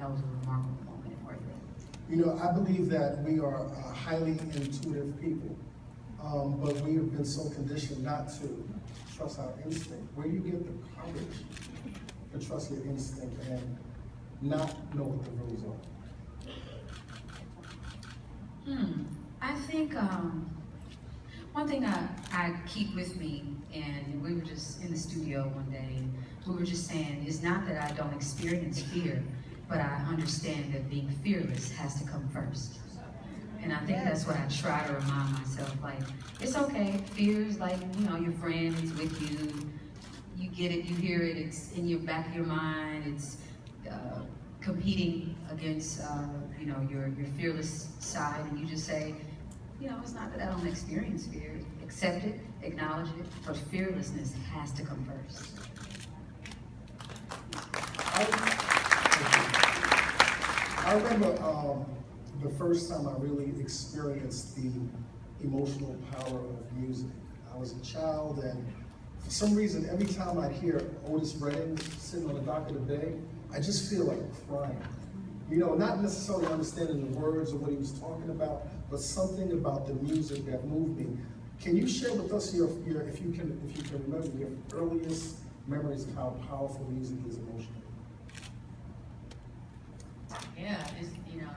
that was a remarkable moment right there. You know, I believe that we are highly intuitive people, but we have been so conditioned not to trust our instinct. Where do you get the courage to trust your instinct and not know what the rules are? I think one thing I keep with me, and we were just in the studio one day, and we were just saying, it's not that I don't experience fear, but I understand that being fearless has to come first. And I think that's what I try to remind myself, like, it's okay, fear is like, you know, your friend, it's with you, you get it, you hear it, it's in your back of your mind, it's competing against, you know, your fearless side, and you just say, you know, it's not that I don't experience fear, accept it, acknowledge it, but fearlessness has to come first. I remember the first time I really experienced the emotional power of music. I was a child, and for some reason, every time I'd hear Otis Redding sitting on the dock of the bay, I just feel like crying. You know, not necessarily understanding the words or what he was talking about, but something about the music that moved me. Can you share with us your if you can remember your earliest memories of how powerful music is emotionally? Yeah, it's, you know,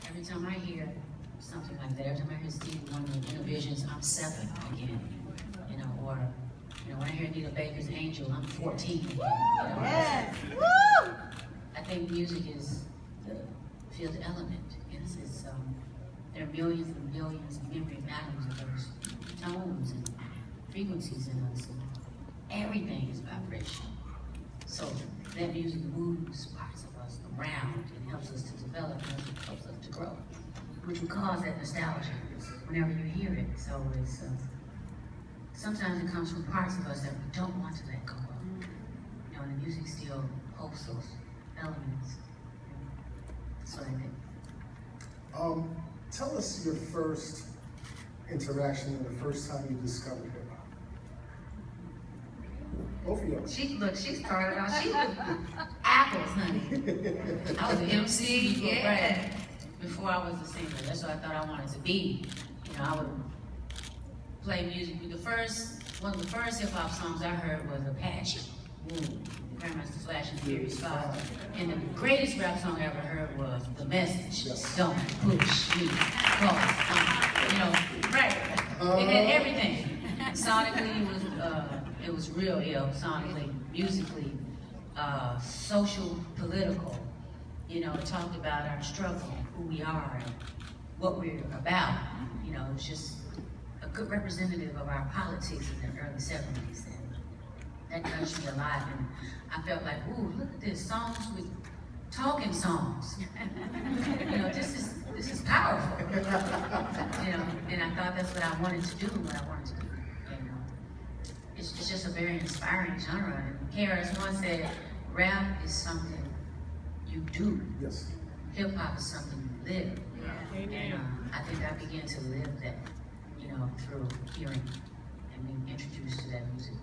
every time I hear something like that, every time I hear Stevie Wonder Innovations, I'm 7 again, you know, or, you know, when I hear Anita Baker's Angel, I'm 14 again, you know. Yes. I think music is the fifth element. There are millions and billions of memory atoms of those tones and frequencies in us, and everything is vibration. So that music moves parts of us around and helps us to develop and helps us to grow, which will cause that nostalgia whenever you hear it. So it's sometimes it comes from parts of us that we don't want to let go of. You know, and the music still holds those elements. That's what I think. Tell us your first interaction and the first time you discovered hip hop. Both of y'all. She started out, she was apples, honey. I was an MC before I was a singer. That's what I thought I wanted to be. You know, I would play music. One of the first hip hop songs I heard was Apache. Grandmaster Flash and Furious 5. And the greatest rap song I ever heard was The Message. Yes. Don't push me, cause you know, right. It had everything. Sonically, it was real ill. Sonically, musically, social, political. You know, it talked about our struggle, who we are, and what we're about. You know, it was just a good representative of our politics in the early 70s. That touched me a lot, and I felt like, ooh, look at this, songs with talking songs. You know, this is powerful. You know, and I thought that's what I wanted to do, what I wanted to do. And it's just a very inspiring genre. And KRS One said, rap is something you do. Yes. Hip hop is something you live. And I think I began to live that, you know, through hearing and being introduced to that music.